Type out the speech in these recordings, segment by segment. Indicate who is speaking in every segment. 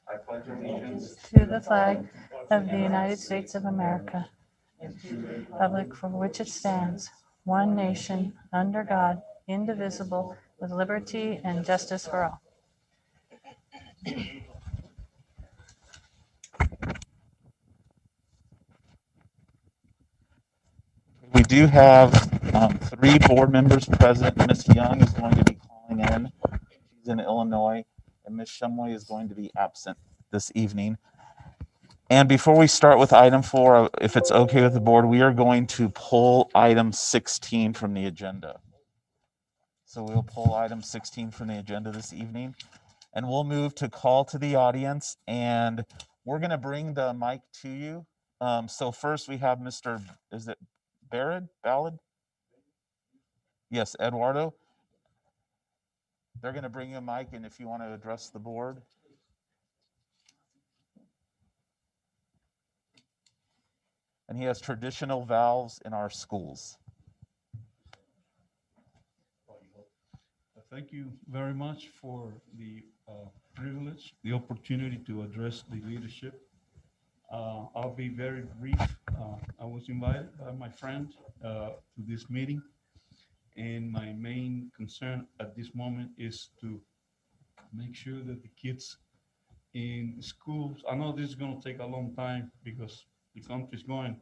Speaker 1: I pledge allegiance
Speaker 2: to the flag of the United States of America, and to the republic for which it stands, one nation, under God, indivisible, with liberty and justice for all.
Speaker 1: We do have 3 board members present. Ms. Young is going to be calling in. She's in Illinois. And Ms. Shumway is going to be absent this evening. And before we start with item 4, if it's okay with the board, we are going to pull item 16 from the agenda. So we'll pull item 16 from the agenda this evening. And we'll move to call to the audience. And we're going to bring the mic to you. So first we have Mr. Is it Ballard? Yes, Eduardo. They're going to bring you a mic, and if you want to address the board. And he has traditional valves in our schools.
Speaker 3: Thank you very much for the privilege, the opportunity to address the leadership. I'll be very brief. I was invited by my friend to this meeting, and my main concern at this moment is to make sure that the kids in schools, I know this is going to take a long time because the country's going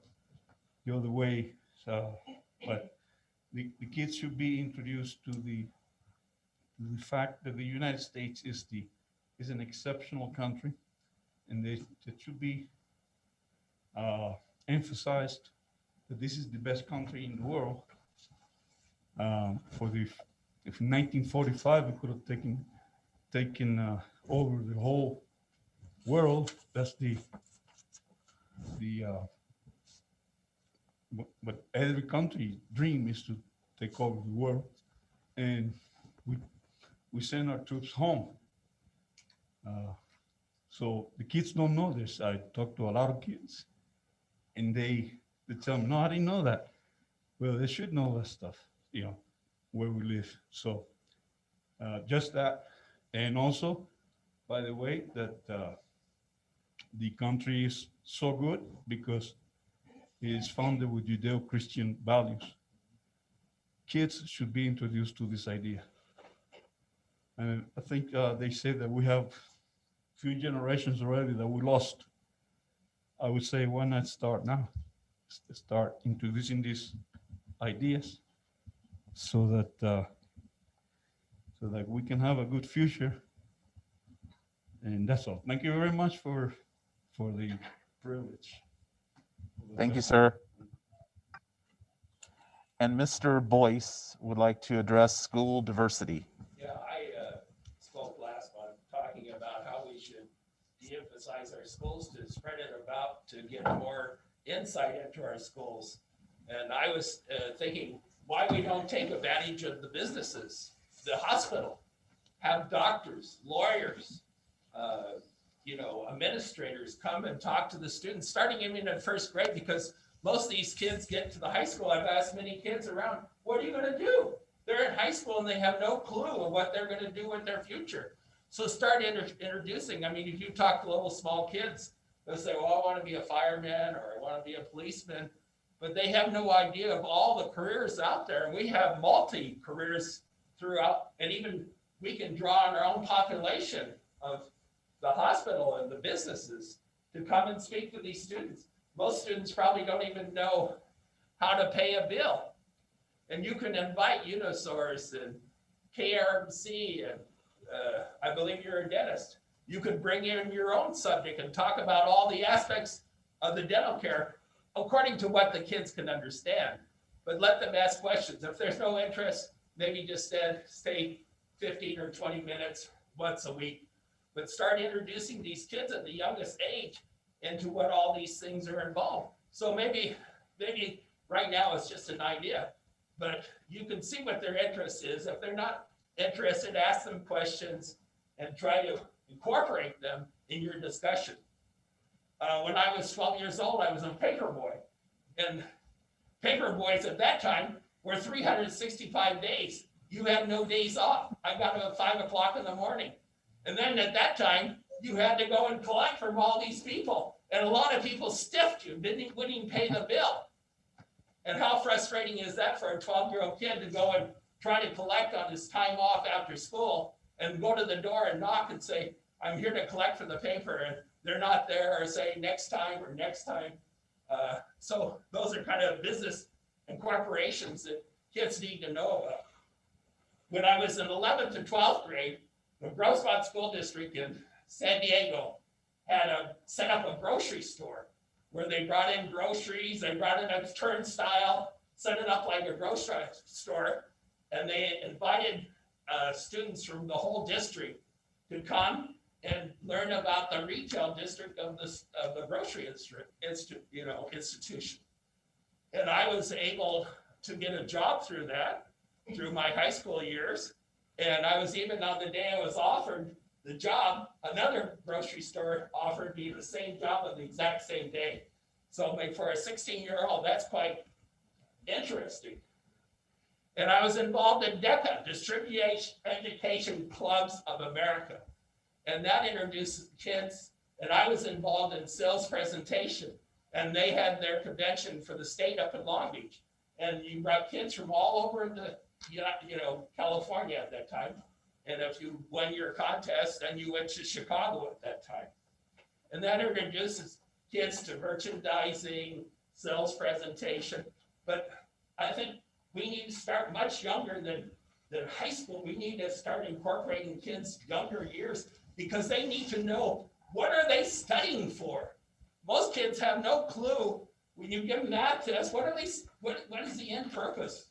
Speaker 3: the other way, but the kids should be introduced to the fact that the United States is an exceptional country, and it should be emphasized that this is the best country in the world. If in 1945 we could have taken over the whole world, that's but every country's dream is to take over the world, and we send our troops home. So the kids don't know this. I talk to a lot of kids, and they tell me, no, I didn't know that. Well, they should know that stuff, where we live. So just that. And also, by the way, that the country is so good because it is founded with Judeo-Christian values. Kids should be introduced to this idea. And I think they say that we have few generations already that we lost. I would say, why not start now? Start introducing these ideas so that we can have a good future. And that's all. Thank you very much for the privilege.
Speaker 1: Thank you, sir. And Mr. Boyce would like to address school diversity.
Speaker 4: Yeah, I spoke last month talking about how we should de-emphasize our schools to spread it about to get more insight into our schools. And I was thinking why we don't take advantage of the businesses, the hospital, have doctors, lawyers, administrators come and talk to the students, starting even in first grade, because most of these kids get to the high school. I've asked many kids around, what are you going to do? They're in high school and they have no clue of what they're going to do with their future. So start introducing. I mean, if you talk to little small kids, they'll say, well, I want to be a fireman or I want to be a policeman, but they have no idea of all the careers out there. And we have multi-careers throughout, and even we can draw on our own population of the hospital and the businesses to come and speak to these students. Most students probably don't even know how to pay a bill. And you can invite Unisource and KRMC, and I believe you're a dentist. You can bring in your own subject and talk about all the aspects of the dental care according to what the kids can understand. But let them ask questions. If there's no interest, maybe just stay 15 or 20 minutes once a week. But start introducing these kids at the youngest age into what all these things are involved. So maybe right now it's just an idea, but you can see what their interest is. If they're not interested, ask them questions and try to incorporate them in your discussion. When I was 12 years old, I was a paper boy, and paper boys at that time were 365 days you had no days off. I got up at 5 o'clock in the morning. And then at that time, you had to go and collect from all these people. And a lot of people stiffed you, wouldn't even pay the bill. And how frustrating is that for a 12-year-old kid to go and try to collect on his time off after school and go to the door and knock and say, I'm here to collect for the paper, and they're not there, or say next time or next time. So those are kind of business and corporations that kids need to know about. When I was in 11th and 12th grade, the Grossmont School District in San Diego had set up a grocery store where they brought in groceries, they brought in a turnstile, set it up like a grocery store, and they invited students from the whole district to come and learn about the retail district of the grocery institution. And I was able to get a job through that, through my high school years. And I was even on the day I was offered the job, another grocery store offered me the same job on the exact same day. So for a 16-year-old, that's quite interesting. And I was involved in DECA, Distribution Education Clubs of America. And that introduced kids, and I was involved in sales presentation. And they had their convention for the state up in Long Beach. And you brought kids from all over the, California at that time. And if you won your contest, then you went to Chicago at that time. And that introduces kids to merchandising, sales presentation. But I think we need to start much younger than high school. We need to start incorporating kids' younger years because they need to know, what are they studying for? Most kids have no clue when you give them math tests, what is the end purpose?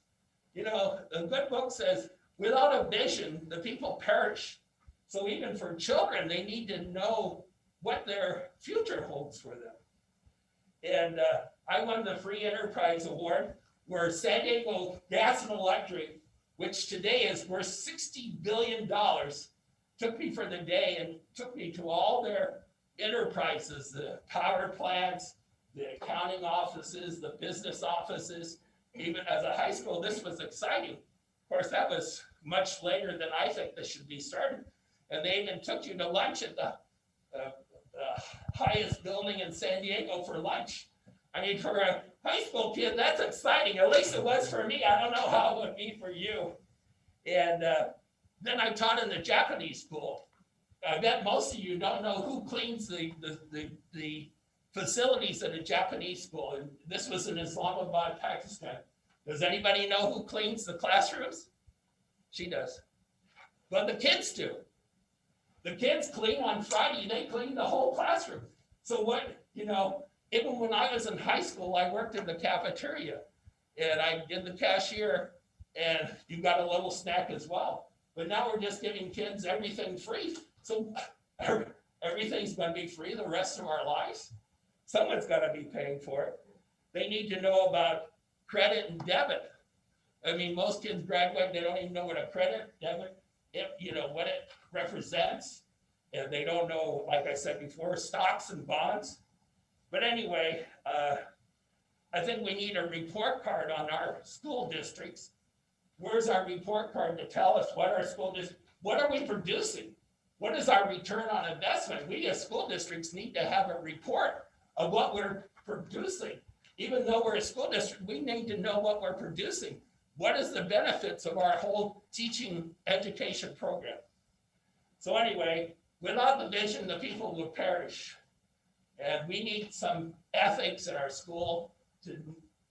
Speaker 4: A good book says, without a vision, the people perish. So even for children, they need to know what their future holds for them. And I won the Free Enterprise Award, where San Diego Gas and Electric, which today is worth $60 billion, took me for the day and took me to all their enterprises, the power plants, the accounting offices, the business offices. Even as a high school, this was exciting. Of course, that was much later than I think this should be started. And they even took you to lunch at the highest building in San Diego for lunch. I mean, for a high school kid, that's exciting. At least it was for me. I don't know how it would be for you. And then I taught in the Japanese school. I bet most of you don't know who cleans the facilities at a Japanese school. And this was in Islamabad, Pakistan. Does anybody know who cleans the classrooms? She does. But the kids do. The kids clean on Friday, they clean the whole classroom. So even when I was in high school, I worked in the cafeteria and I did the cashier, and you got a little snack as well. But now we're just giving kids everything free. So everything's going to be free the rest of our lives. Someone's got to be paying for it. They need to know about credit and debit. I mean, most kids graduate, they don't even know what a credit, debit, what it represents. And they don't know, like I said before, stocks and bonds. But anyway, I think we need a report card on our school districts. Where's our report card to tell us what our school district, what are we producing? What is our return on investment? We as school districts need to have a report of what we're producing. Even though we're a school district, we need to know what we're producing. What is the benefits of our whole teaching education program? So anyway, without the vision, the people will perish. And we need some ethics in our school to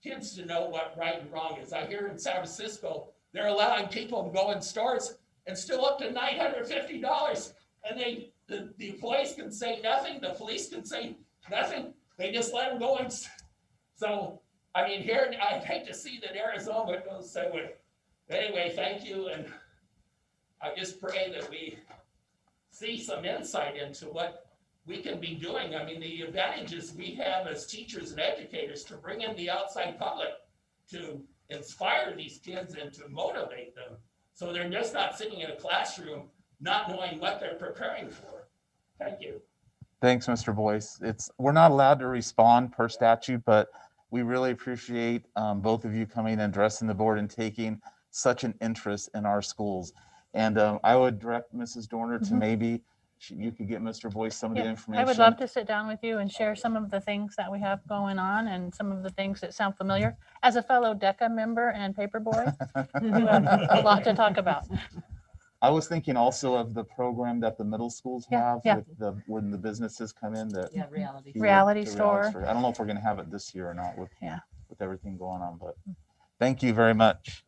Speaker 4: kids to know what right and wrong is. I hear in San Francisco, they're allowing people to go in stores and still up to $950. And the employees can say nothing, the police can say nothing. They just let them go in. So, I mean, here, I'd hate to see that Arizona goes that way. But anyway, thank you. And I just pray that we see some insight into what we can be doing. I mean, the advantages we have as teachers and educators to bring in the outside public to inspire these kids and to motivate them. So they're just not sitting in a classroom not knowing what they're preparing for. Thank you.
Speaker 1: Thanks, Mr. Boyce. We're not allowed to respond per statute, but we really appreciate both of you coming and addressing the board and taking such an interest in our schools. And I would direct Mrs. Dorner to maybe you could get Mr. Boyce some of the
Speaker 2: Yeah,
Speaker 1: information.
Speaker 2: I would love to sit down with you and share some of the things that we have going on and some of the things that sound familiar. As a fellow DECA member and paper boy, we have a lot to talk about.
Speaker 1: I was thinking also of the program that the middle schools
Speaker 2: Yeah,
Speaker 1: have
Speaker 2: yeah.
Speaker 1: with the when the businesses come in. That
Speaker 5: Yeah, reality.
Speaker 2: Reality
Speaker 1: the
Speaker 2: store.
Speaker 1: I don't know if we're going to have it this year or not with
Speaker 2: Yeah.
Speaker 1: with everything going on, but thank you very much.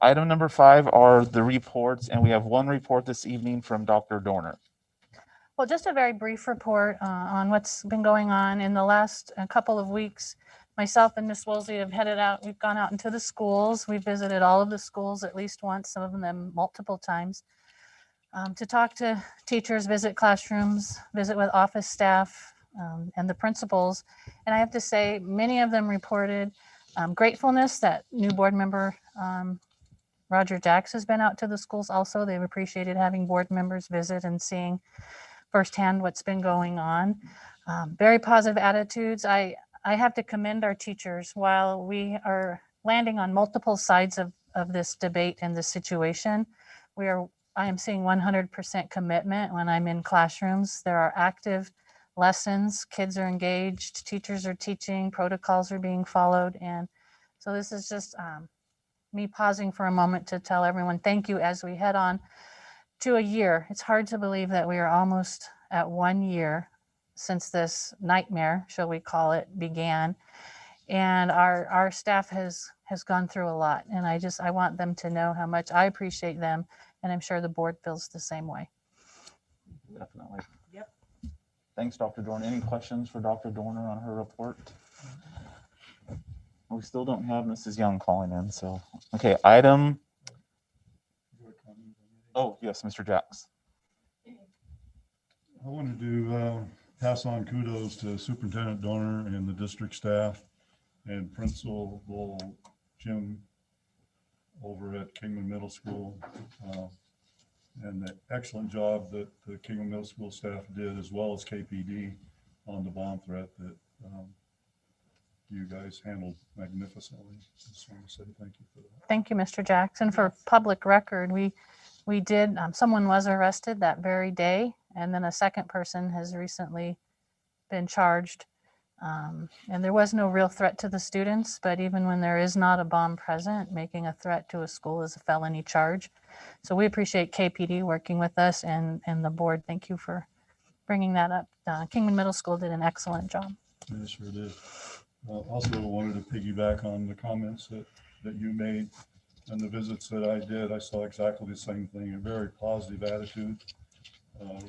Speaker 1: Item number 5 are the reports, and we have one report this evening from Dr. Dorner.
Speaker 2: Well, just a very brief report on what's been going on in the last couple of weeks. Myself and Ms. Woolsey have headed out. We've gone out into the schools. We've visited all of the schools at least once, some of them multiple times, to talk to teachers, visit classrooms, visit with office staff and the principals. And I have to say, many of them reported gratefulness that new board member Roger Jacks has been out to the schools also. They've appreciated having board members visit and seeing firsthand what's been going on. Very positive attitudes. I have to commend our teachers. While we are landing on multiple sides of this debate and this situation, I am seeing 100% commitment when I'm in classrooms. There are active lessons, kids are engaged, teachers are teaching, protocols are being followed. And so this is just me pausing for a moment to tell everyone thank you as we head on to a year. It's hard to believe that we are almost at 1 year since this nightmare, shall we call it, began. And our staff has gone through a lot. And I want them to know how much I appreciate them. And I'm sure the board feels the same way.
Speaker 1: Definitely.
Speaker 5: Yep.
Speaker 1: Thanks, Dr. Dorner. Any questions for Dr. Dorner on her report? We still don't have Mrs. Young calling in, so. Okay, item. Oh, yes, Mr. Jacks.
Speaker 3: I wanted to pass on kudos to Superintendent Dorner and the district staff and Principal Jim over at Kingman Middle School, and the excellent job that the Kingman Middle School staff did, as well as KPD, on the bomb threat that you guys handled magnificently. Just want to say thank you for that.
Speaker 2: Thank you, Mr. Jackson. For public record, we did, someone was arrested that very day, and then a second person has recently been charged. And there was no real threat to the students, but even when there is not a bomb present, making a threat to a school is a felony charge. So we appreciate KPD working with us and the board. Thank you for bringing that up. Kingman Middle School did an excellent job.
Speaker 3: Yeah, sure did. Also wanted to piggyback on the comments that you made and the visits that I did. I saw exactly the same thing, a very positive attitude,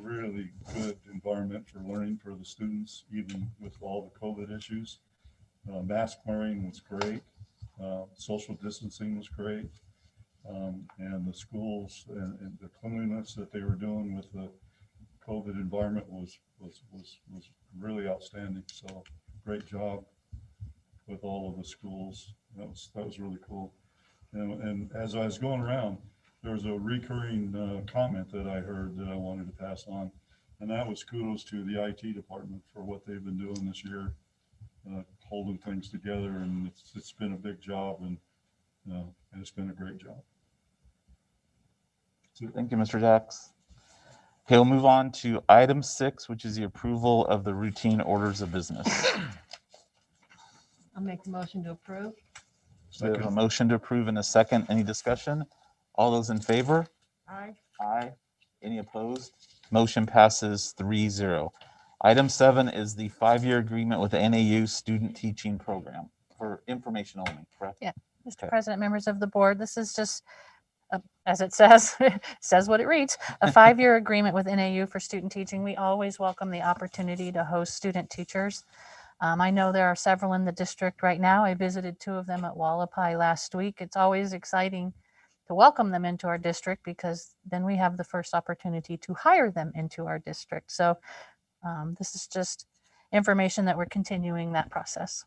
Speaker 3: really good environment for learning for the students, even with all the COVID issues. Mask wearing was great. Social distancing was great. And the schools and the cleanliness that they were doing with the COVID environment was really outstanding. So great job with all of the schools. That was really cool. And as I was going around, there was a recurring comment that I heard that I wanted to pass on, and that was kudos to the IT department for what they've been doing this year, holding things together, and it's been a big job, and it's been a great job.
Speaker 1: Thank you, Mr. Jacks. Okay, we'll move on to item 6, which is the approval of the routine orders of business.
Speaker 5: I'll make the motion to approve.
Speaker 1: We have a motion to approve in a second. Any discussion? All those in favor?
Speaker 5: Aye.
Speaker 1: Aye. Any opposed? Motion passes 3-0. Item 7 is the 5-year agreement with the NAU Student Teaching Program for information only, correct?
Speaker 2: Yeah. Mr.
Speaker 1: Okay.
Speaker 2: President, members of the board, this is just, as it says, it says what it reads, a 5-year agreement with NAU for student teaching. We always welcome the opportunity to host student teachers. I know there are several in the district right now. I visited 2 of them at Wallapai last week. It's always exciting to welcome them into our district because then we have the first opportunity to hire them into our district. So this is just information that we're continuing that process.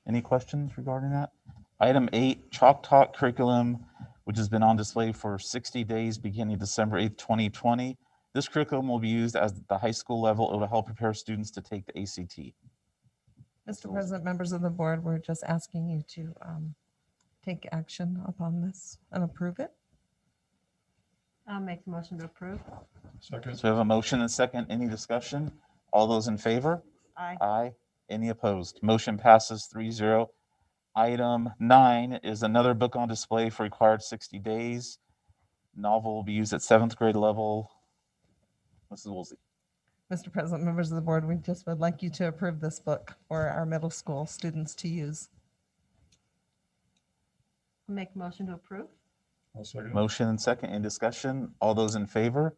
Speaker 1: Any questions regarding that? Item 8, Chalk Talk curriculum, which has been on display for 60 days beginning December 8th, 2020. This curriculum will be used at the high school level. It will help prepare students to take the ACT.
Speaker 6: Mr. President, members of the board, we're just asking you to take action upon this and approve it.
Speaker 5: I'll make the motion to approve.
Speaker 3: Second.
Speaker 1: So we have a motion and second. Any discussion? All those in favor?
Speaker 5: Aye.
Speaker 1: Aye. Any opposed? Motion passes 3-0. Item 9 is another book on display for required 60 days. Novel will be used at 7th grade level. Mrs. Woolsey.
Speaker 6: Mr. President, members of the board, we just would like you to approve this book for our middle school students to use.
Speaker 5: I'll make a motion to approve.
Speaker 3: I'll second.
Speaker 1: Motion and second. Any discussion? All those in favor?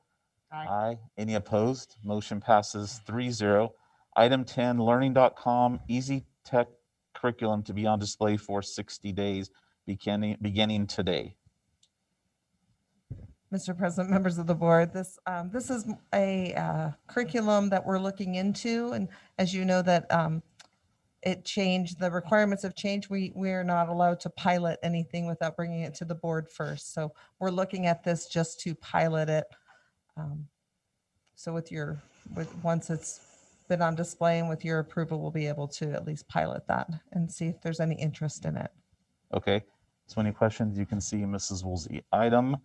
Speaker 5: Aye.
Speaker 1: Any opposed? Motion passes 3-0. Item 10, learning.com easy tech curriculum to be on display for 60 days, beginning today.
Speaker 6: Mr. President, members of the board, this is a curriculum that we're looking into, and as you know that it changed, the requirements have changed. We are not allowed to pilot anything without bringing it to the board first. So we're looking at this just to pilot it. So once it's been on display and with your approval, we'll be able to at least pilot that and see if there's any interest in it.
Speaker 1: Okay, so any questions? You can see Mrs. Woolsey. Item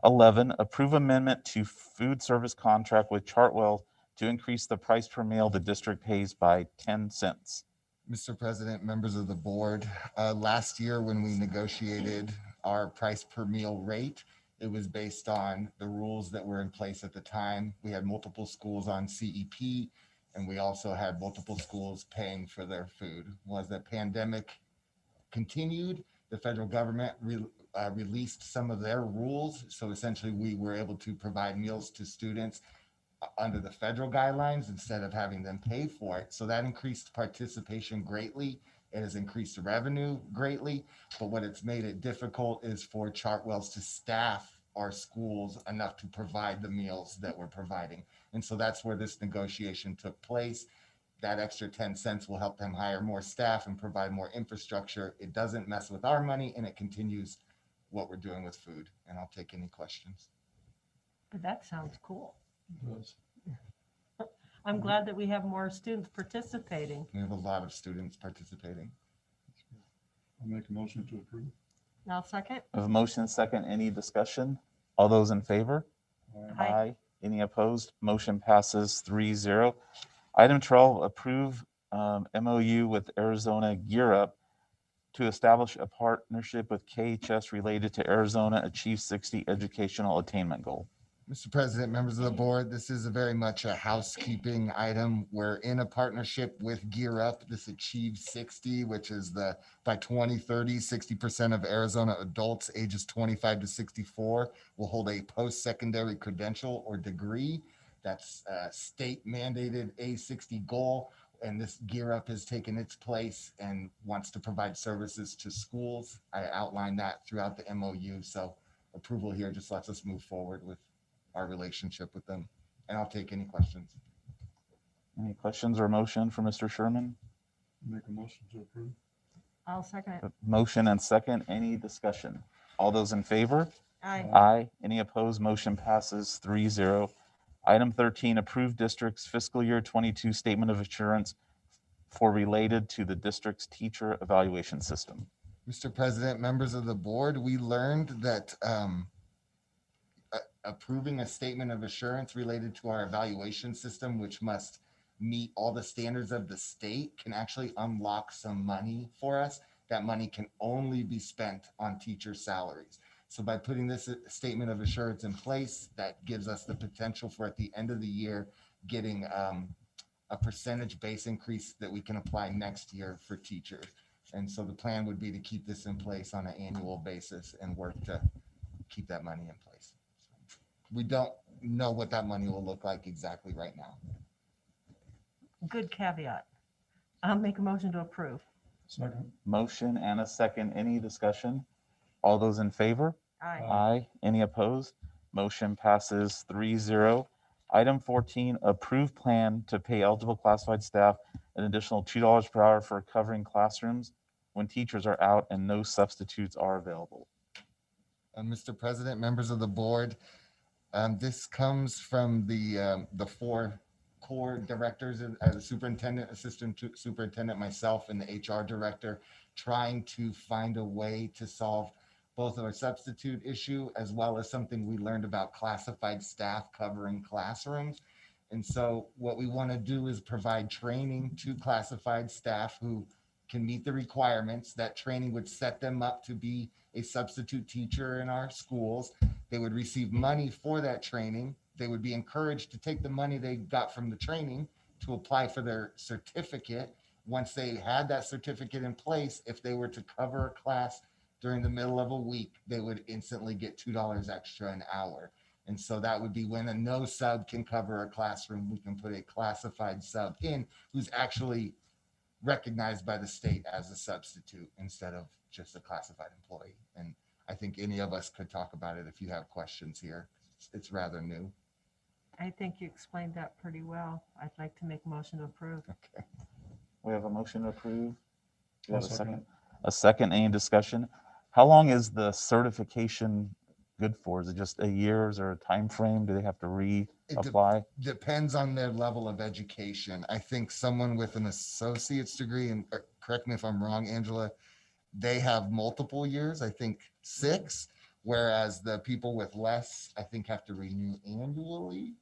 Speaker 1: 11, approve amendment to food service contract with Chartwell to increase the price per meal the district pays by 10 cents.
Speaker 7: Mr. President, members of the board, last year when we negotiated our price per meal rate, it was based on the rules that were in place at the time. We had multiple schools on CEP, and we also had multiple schools paying for their food. As the pandemic continued, the federal government released some of their rules. So essentially we were able to provide meals to students under the federal guidelines instead of having them pay for it. So that increased participation greatly. It has increased revenue greatly, but what it's made it difficult is for Chartwells to staff our schools enough to provide the meals that we're providing. And so that's where this negotiation took place. That extra 10 cents will help them hire more staff and provide more infrastructure. It doesn't mess with our money, and it continues what we're doing with food. And I'll take any questions.
Speaker 5: But that sounds cool. I'm glad that we have more students participating.
Speaker 7: We have a lot of students participating.
Speaker 3: I'll make a motion to approve.
Speaker 5: I'll second.
Speaker 1: I have a motion and second. Any discussion? All those in favor?
Speaker 5: Aye.
Speaker 1: Any opposed? Motion passes 3-0. Item 12, approve MOU with Arizona Gear Up to establish a partnership with KHS related to Arizona Achieve 60 educational attainment goal.
Speaker 7: Mr. President, members of the board, this is very much a housekeeping item. We're in a partnership with Gear Up. This Achieve 60, which is by 2030, 60% of Arizona adults ages 25 to 64 will hold a post-secondary credential or degree. That's a state mandated A60 goal. And this Gear Up has taken its place and wants to provide services to schools. I outlined that throughout the MOU. So approval here just lets us move forward with our relationship with them. And I'll take any questions.
Speaker 1: Any questions or motion for Mr. Sherman?
Speaker 3: Make a motion to approve.
Speaker 5: I'll second it.
Speaker 1: Motion and second. Any discussion? All those in favor?
Speaker 5: Aye.
Speaker 1: Aye. Any opposed? Motion passes 3-0. Item 13, approved district's fiscal year 22 statement of assurance for related to the district's teacher evaluation system.
Speaker 7: Mr. President, members of the board, we learned that approving a statement of assurance related to our evaluation system, which must meet all the standards of the state, can actually unlock some money for us. That money can only be spent on teacher salaries. So by putting this statement of assurance in place, that gives us the potential for at the end of the year, getting a percentage base increase that we can apply next year for teachers. And so the plan would be to keep this in place on an annual basis and work to keep that money in place. We don't know what that money will look like exactly right now.
Speaker 5: Good caveat. I'll make a motion to approve.
Speaker 3: Second.
Speaker 1: Motion and a second. Any discussion? All those in favor?
Speaker 5: Aye.
Speaker 1: Aye. Any opposed? Motion passes 3-0. Item 14, approved plan to pay eligible classified staff an additional $2 per hour for covering classrooms when teachers are out and no substitutes are available.
Speaker 7: Mr. President, members of the board, this comes from the four core directors as a superintendent, assistant superintendent, myself, and the HR director, trying to find a way to solve both our substitute issue as well as something we learned about classified staff covering classrooms. And so what we want to do is provide training to classified staff who can meet the requirements. That training would set them up to be a substitute teacher in our schools. They would receive money for that training. They would be encouraged to take the money they got from the training to apply for their certificate. Once they had that certificate in place, if they were to cover a class during the middle of a week, they would instantly get $2 extra an hour. And so that would be when a no sub can cover a classroom, we can put a classified sub in who's actually recognized by the state as a substitute instead of just a classified employee. And I think any of us could talk about it if you have questions here. It's rather new.
Speaker 5: I think you explained that pretty well. I'd like to make a motion to approve.
Speaker 7: Okay.
Speaker 1: We have a motion to approve. Do you
Speaker 3: I'll
Speaker 1: have a
Speaker 3: second
Speaker 1: second? A second, any discussion? How long is the certification good for? Is it just a year? Is there a time frame? Do they have to
Speaker 7: It
Speaker 1: reapply?
Speaker 7: depends on their level of education. I think someone with an associate's degree, and correct me if I'm wrong, Angela, they have multiple years, I think 6, whereas the people with less, I think, have to renew annually.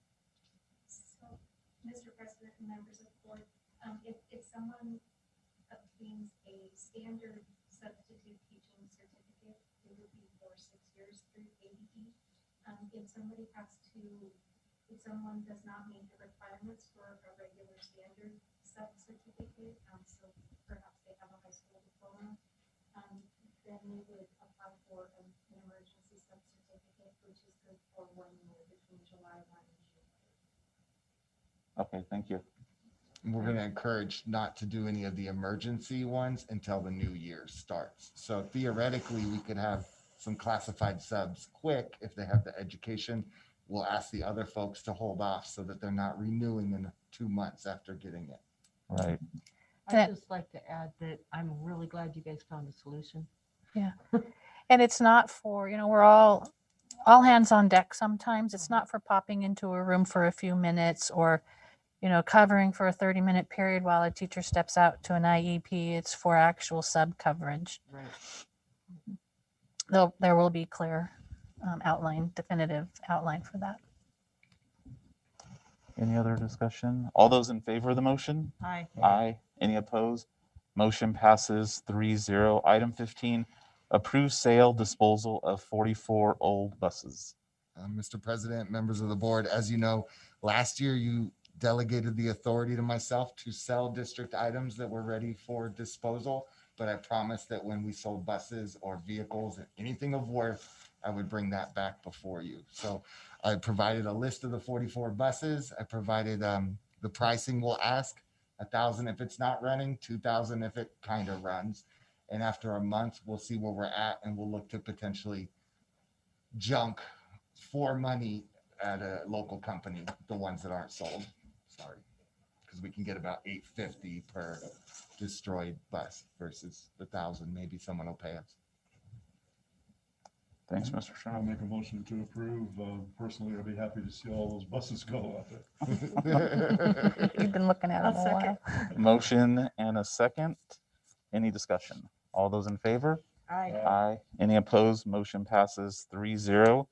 Speaker 8: So, Mr. President and members of the board, if someone obtains a standard substitute teaching certificate, it would be for 6 years through ADE. If someone does not meet the requirements for a regular standard sub certificate, so perhaps they have a high school diploma, then they would apply for an emergency sub certificate, which is good for 1 year between July 1 and June.
Speaker 1: Okay, thank you.
Speaker 7: We're going to encourage not to do any of the emergency ones until the new year starts. So theoretically, we could have some classified subs quick if they have the education. We'll ask the other folks to hold off so that they're not renewing in 2 months after getting it.
Speaker 1: Right.
Speaker 5: I'd just like to add that I'm really glad you guys found a solution.
Speaker 2: And it's not for, we're all hands on deck sometimes. It's not for popping into a room for a few minutes or, covering for a 30-minute period while a teacher steps out to an IEP. It's for actual sub coverage.
Speaker 5: Right.
Speaker 2: There will be clear definitive outline for that.
Speaker 1: Any other discussion? All those in favor of the motion?
Speaker 5: Aye.
Speaker 1: Aye. Any opposed? Motion passes 3-0. Item 15, approve sale disposal of 44 old buses.
Speaker 7: Mr. President, members of the board, as you know, last year you delegated the authority to myself to sell district items that were ready for disposal. But I promised that when we sold buses or vehicles, anything of worth, I would bring that back before you. So I provided a list of the 44 buses. I provided the pricing we'll ask, $1,000 if it's not running, $2,000 if it kind of runs. And after a month, we'll see where we're at and we'll look to potentially junk for money at a local company, the ones that aren't sold. Sorry, because we can get about $850 per destroyed bus versus the $1,000 maybe someone will pay us.
Speaker 1: Thanks, Mr.
Speaker 9: I'll
Speaker 1: Sherman.
Speaker 9: make a motion to approve. Personally, I'd be happy to see all those buses go out there.
Speaker 2: You've been looking at them
Speaker 5: I'll
Speaker 2: a while.
Speaker 1: Motion and a second. Any discussion? All those in favor?
Speaker 5: Aye.
Speaker 1: Aye. Any opposed? Motion passes 3-0.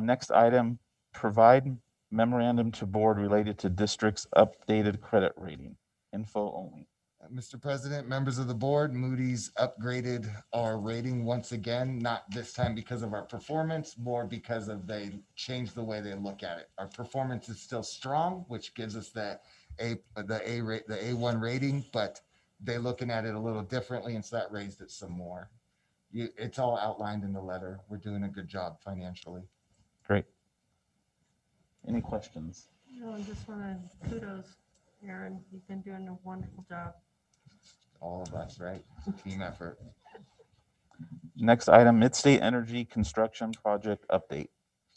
Speaker 1: Next item, provide memorandum to board related to district's updated credit rating. Info only.
Speaker 7: Mr. President, members of the board, Moody's upgraded our rating once again, not this time because of our performance, more because of they changed the way they look at it. Our performance is still strong, which gives us the A1 rating, but they're looking at it a little differently, and so that raised it some more. It's all outlined in the letter. We're doing a good job financially.
Speaker 1: Great. Any questions?
Speaker 5: No, I just want to kudos, Aaron. You've been doing a wonderful job.
Speaker 7: All of us, right? Team effort.
Speaker 1: Next item, Midstate Energy Construction Project Update.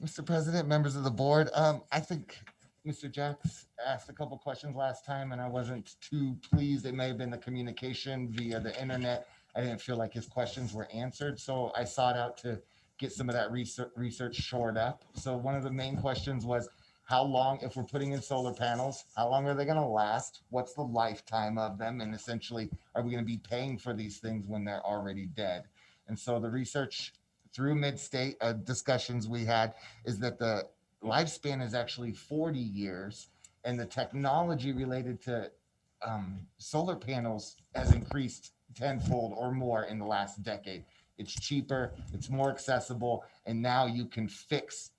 Speaker 7: Mr. President, members of the board, I think Mr. Jacks asked a couple questions last time and I wasn't too pleased. It may have been the communication via the internet. I didn't feel like his questions were answered. So I sought out to get some of that research shored up. So one of the main questions was, how long, if we're putting in solar panels, how long are they going to last? What's the lifetime of them? And essentially, are we going to be paying for these things when they're already dead? And so the research through mid-state discussions we had is that the lifespan is actually 40 years, and the technology related to solar panels has increased tenfold or more in the last decade. It's cheaper, it's more accessible, and now you can fix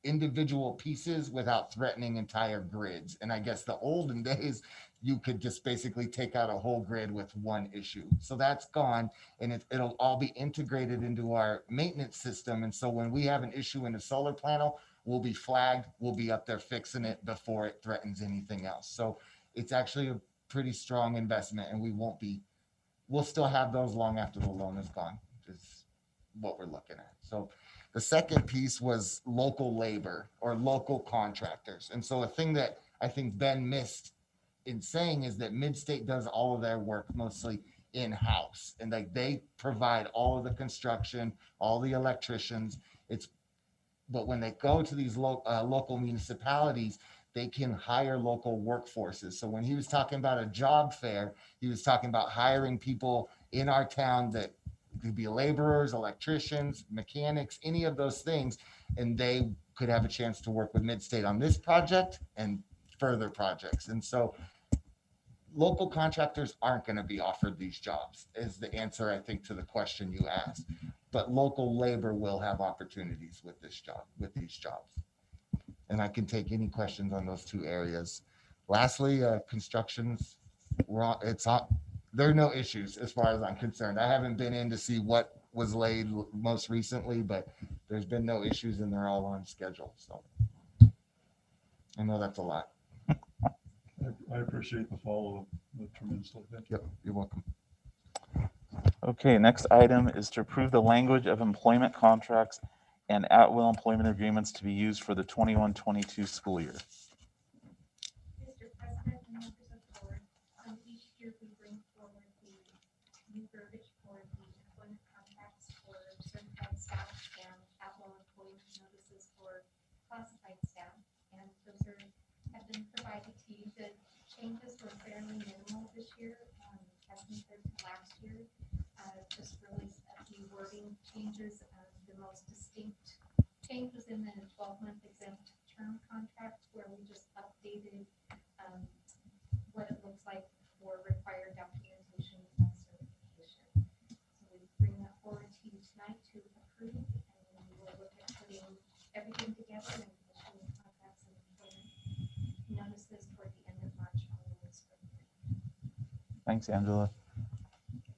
Speaker 7: individual pieces without threatening entire grids. And I guess the olden days, you could just basically take out a whole grid with one issue. So that's gone, and it'll all be integrated into our maintenance system. And so when we have an issue in a solar panel, we'll be flagged, we'll be up there fixing it before it threatens anything else. So it's actually a pretty strong investment, and we'll still have those long after the loan is gone, is what we're looking at. So the second piece was local labor or local contractors. And so a thing that I think Ben missed in saying is that Midstate does all of their work mostly in-house, and like they provide all of the construction, all the electricians. But when they go to these local municipalities, they can hire local workforces. So when he was talking about a job fair, he was talking about hiring people in our town that could be laborers, electricians, mechanics, any of those things, and they could have a chance to work with Midstate on this project and further projects. And so local contractors aren't going to be offered these jobs, is the answer, I think, to the question you asked. But local labor will have opportunities with these jobs. And I can take any questions on those two areas. Lastly, constructions, there are no issues as far as I'm concerned. I haven't been in to see what was laid most recently, but there's been no issues and they're all on schedule. So I know that's a lot.
Speaker 9: I appreciate the follow-up tremendously. Thank you.
Speaker 7: Yep, you're welcome.
Speaker 1: Okay, next item is to approve the language of employment contracts and at-will employment agreements to be used for the 21-22 school year.
Speaker 8: Mr. President and members of the board, each year we bring forward the new verbiage for the employment contracts for certified staff and at-will employment notices for classified staff. And those have been provided to you. The changes were fairly minimal this year as compared to last year. Just really a few wording changes. The most distinct change was in the 12-month exempt term contract, where we just updated what it looks like for required documentation and certification. So we bring that forward to you tonight to approve, and then we will look at putting everything together and issuing contracts and employment notices toward the end of March onwards.
Speaker 1: Thanks, Angela.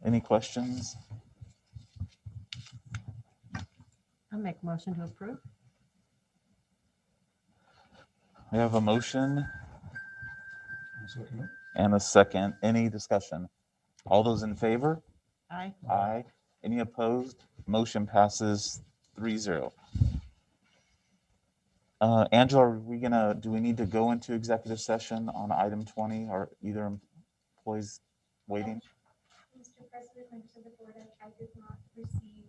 Speaker 1: Any questions?
Speaker 5: I'll make a motion to approve.
Speaker 1: We have a motion
Speaker 9: I'll second it.
Speaker 1: and a second. Any discussion? All those in favor?
Speaker 5: Aye.
Speaker 1: Aye. Any opposed? Motion passes 3-0. Angela, do we need to go into executive session on item 20? Or either employees waiting?
Speaker 8: Mr. President, members of the board, I did not receive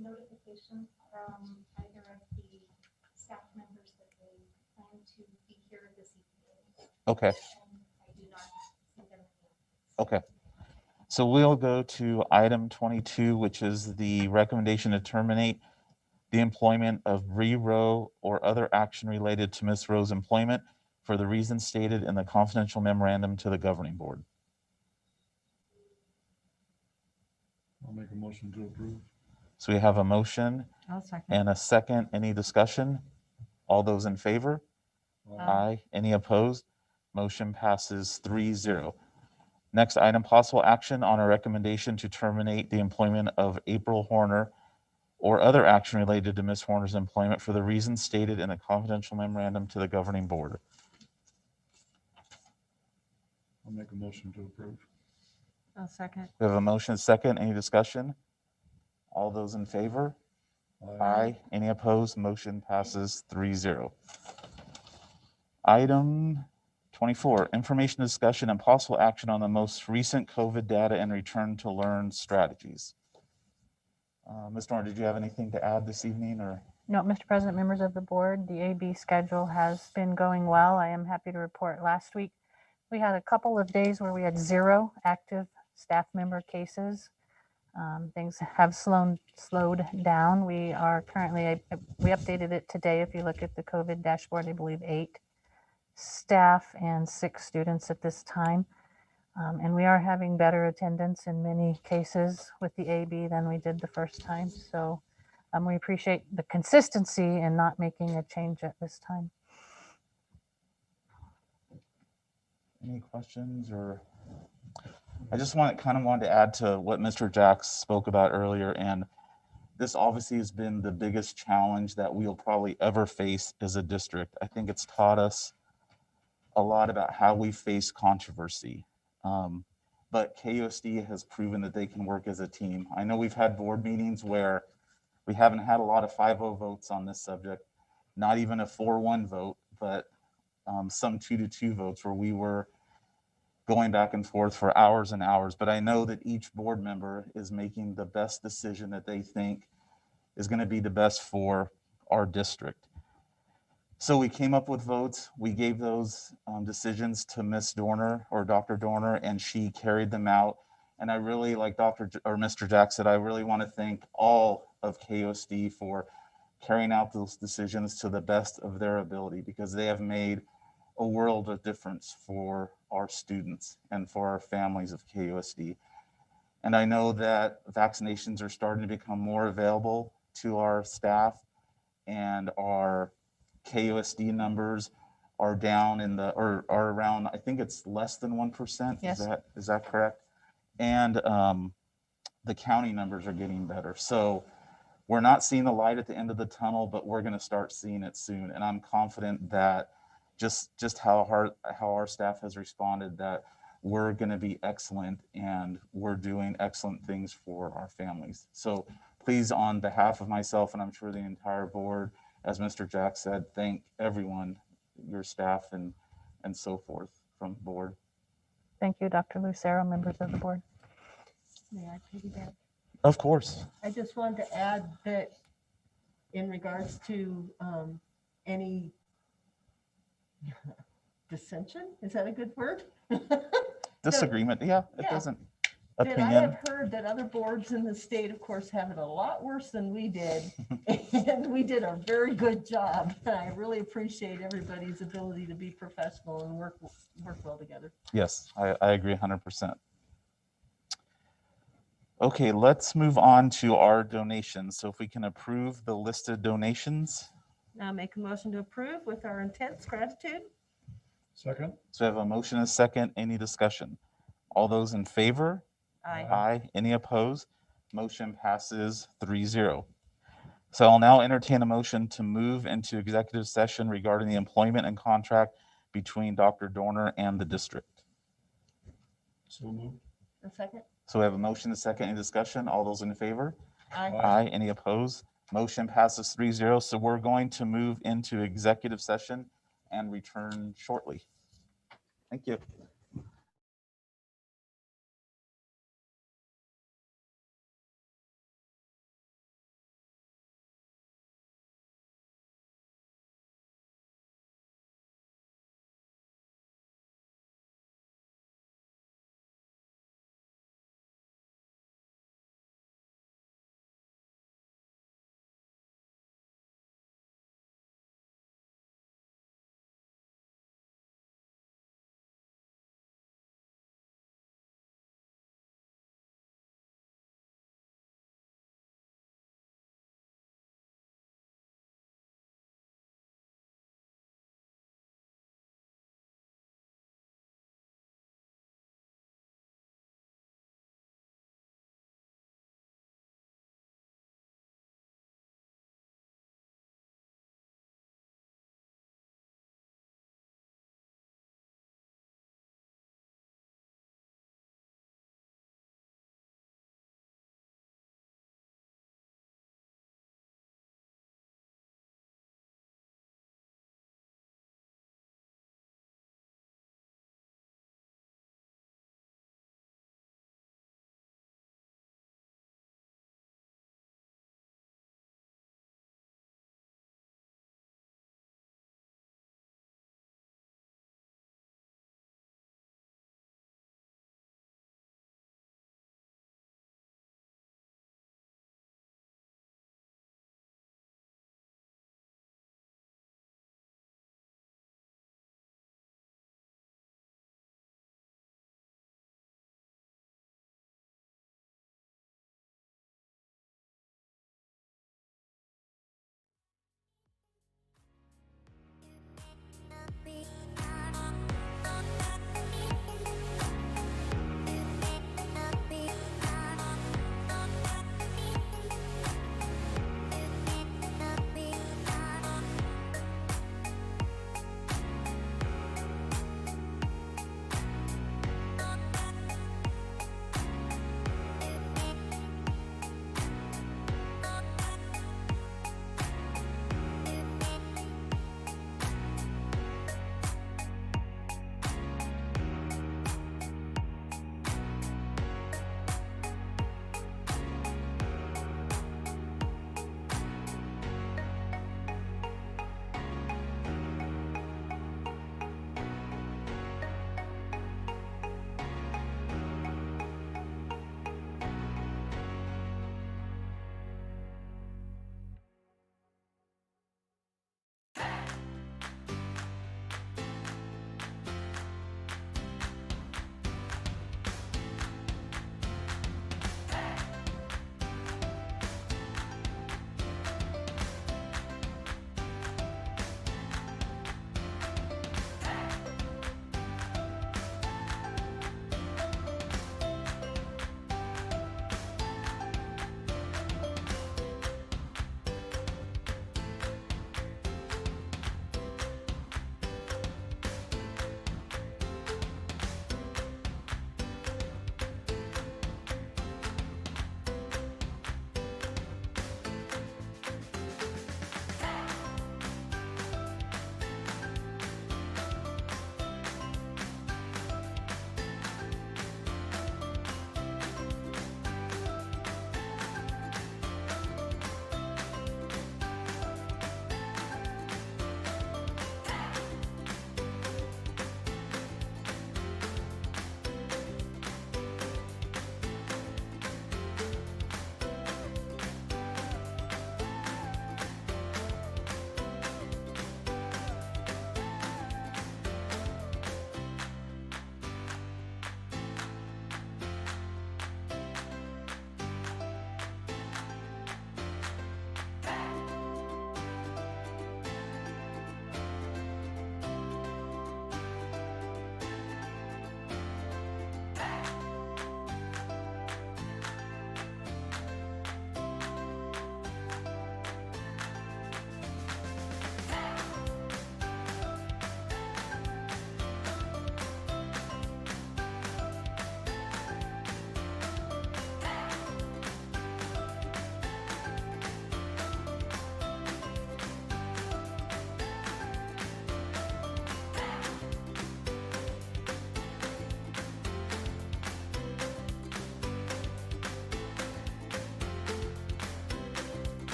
Speaker 8: notification from either of the staff members that they plan to be here this evening.
Speaker 1: Okay.
Speaker 8: And I do not see them.
Speaker 1: Okay. So we'll go to item 22, which is the recommendation to terminate the employment of Bree Rowe or other action related to Ms. Rowe's employment for the reasons stated in the confidential memorandum to the governing board.
Speaker 9: I'll make a motion to approve.
Speaker 1: So we have a motion
Speaker 5: I'll second.
Speaker 1: and a second. Any discussion? All those in favor? Aye. Any opposed? Motion passes 3-0. Next item, possible action on a recommendation to terminate the employment of April Horner or other action related to Ms. Horner's employment for the reasons stated in the confidential memorandum to the governing board.
Speaker 9: I'll make a motion to approve.
Speaker 5: I'll second.
Speaker 1: We have a motion, a second. Any discussion? All those in favor? Aye. Any opposed? Motion passes 3-0. Item 24, information discussion and possible action on the most recent COVID data and return to learn strategies. Ms. Norton, did you have anything to add this evening or?
Speaker 2: No, Mr. President, members of the board, the AB schedule has been going well. I am happy to report last week we had a couple of days where we had 0 active staff member cases. Things have slowed down. We are currently, we updated it today. If you look at the COVID dashboard, I believe 8 staff and 6 students at this time. And we are having better attendance in many cases with the AB than we did the first time. So we appreciate the consistency in not making a change at this time.
Speaker 1: Any questions? Or I just wanted to add to what Mr. Jacks spoke about earlier. And this obviously has been the biggest challenge that we'll probably ever face as a district. I think it's taught us a lot about how we face controversy. But KUSD has proven that they can work as a team. I know we've had board meetings where we haven't had a lot of 5-0 votes on this subject, not even a 4-1 vote, but some 2-2 votes where we were going back and forth for hours and hours. But I know that each board member is making the best decision that they think is going to be the best for our district. So we came up with votes. We gave those decisions to Miss Dorner or Dr. Dorner, and she carried them out. And I really, like Mr. Jack said, I really want to thank all of KUSD for carrying out those decisions to the best of their ability, because they have made a world of difference for our students and for our families of KUSD. And I know that vaccinations are starting to become more available to our staff, and our KUSD numbers are down in the, or are around, I think it's less than 1%.
Speaker 2: Yes.
Speaker 1: Is that correct? And the county numbers are getting better. So we're not seeing the light at the end of the tunnel, but we're going to start seeing it soon. And I'm confident that just how our staff has responded, that we're going to be excellent, and we're doing excellent things for our families. So please, on behalf of myself, and I'm sure the entire board, as Mr. Jack said, thank everyone, your staff and so forth from the board.
Speaker 2: Thank you, Dr. Lucero, members of the board.
Speaker 5: May I piggyback?
Speaker 1: Of course.
Speaker 5: I just wanted to add that in regards to any dissension, is that a good word?
Speaker 1: Disagreement, yeah, it
Speaker 5: Yeah.
Speaker 1: doesn't.
Speaker 5: That I
Speaker 1: Opinion.
Speaker 5: have heard that other boards in the state, of course, have it a lot worse than we did. And we did a very good job. And I really appreciate everybody's ability to be professional and work well together.
Speaker 1: Yes, I agree 100%. Okay, let's move on to our donations. So if we can approve the listed donations.
Speaker 5: Now make a motion to approve with our intense gratitude.
Speaker 9: Second?
Speaker 1: So we have a motion and a second. Any discussion? All those in favor?
Speaker 5: Aye.
Speaker 1: Aye. Any opposed? Motion passes 3-0. So I'll now entertain a motion to move into executive session regarding the employment and contract between Dr. Dorner and the district.
Speaker 9: So moved.
Speaker 5: A second.
Speaker 1: So we have a motion and a second. Any discussion? All those in favor?
Speaker 5: Aye.
Speaker 1: Aye. Any opposed? Motion passes 3-0. So we're going to move into executive session and return shortly. Thank you.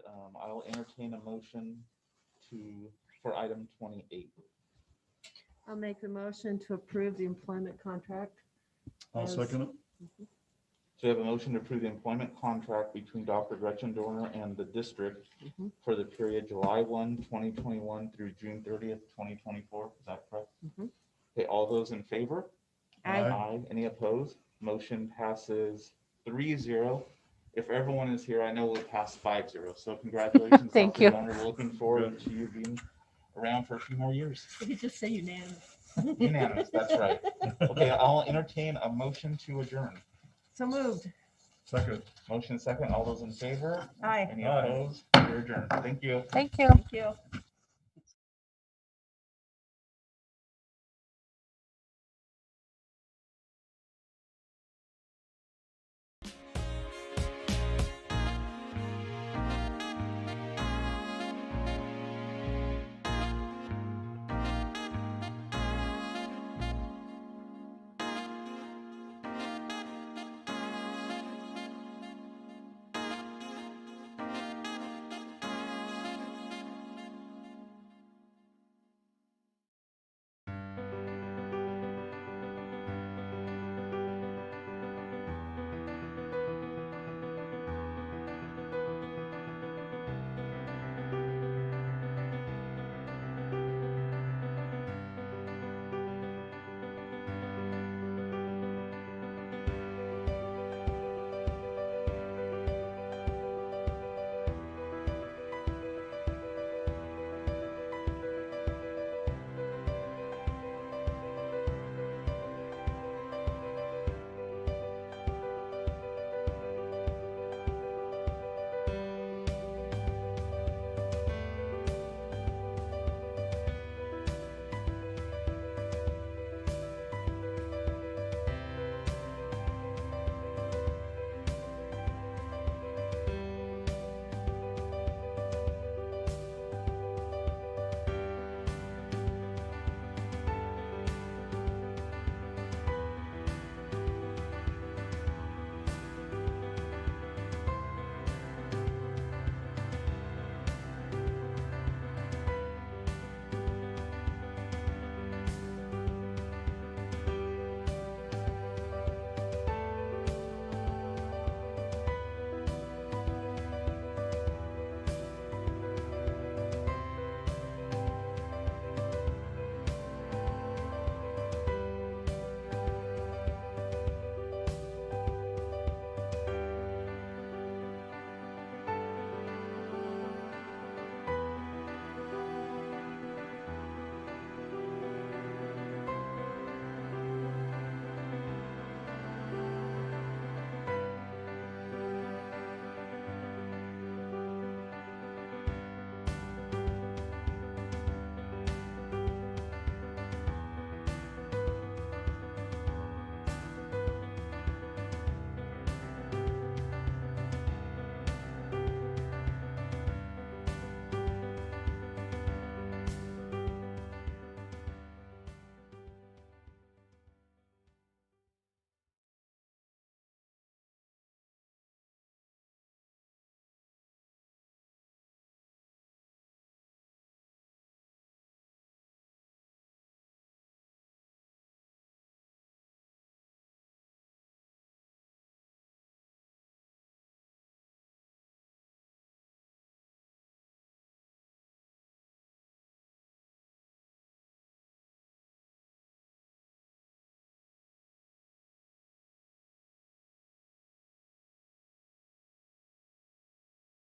Speaker 1: I'll entertain a motion for item 28.
Speaker 5: I'll make the motion to approve the employment contract.
Speaker 9: I'll second it.
Speaker 1: So we have a motion to approve the employment contract between Dr. Gretchen Dorner and the district
Speaker 5: Mhm.
Speaker 1: for the period July 1, 2021 through June 30th, 2024. Is that correct?
Speaker 5: Mhm.
Speaker 1: Okay, all those in favor?
Speaker 9: Aye.
Speaker 1: Any opposed? Motion passes 3-0. If everyone is here, I know we'll pass 5-0. So congratulations,
Speaker 2: Thank
Speaker 1: Dr.
Speaker 2: you.
Speaker 1: Donner. We're looking forward to you being around for a few more years.
Speaker 5: You could just say unanimous.
Speaker 1: Unanimous, that's right. Okay, I'll entertain a motion to adjourn.
Speaker 5: So moved.
Speaker 9: Second.
Speaker 1: Motion second. All those in favor?
Speaker 5: Aye.
Speaker 1: Any
Speaker 9: Aye.
Speaker 1: opposed? We're adjourned. Thank you.
Speaker 2: Thank you.
Speaker 5: Thank you.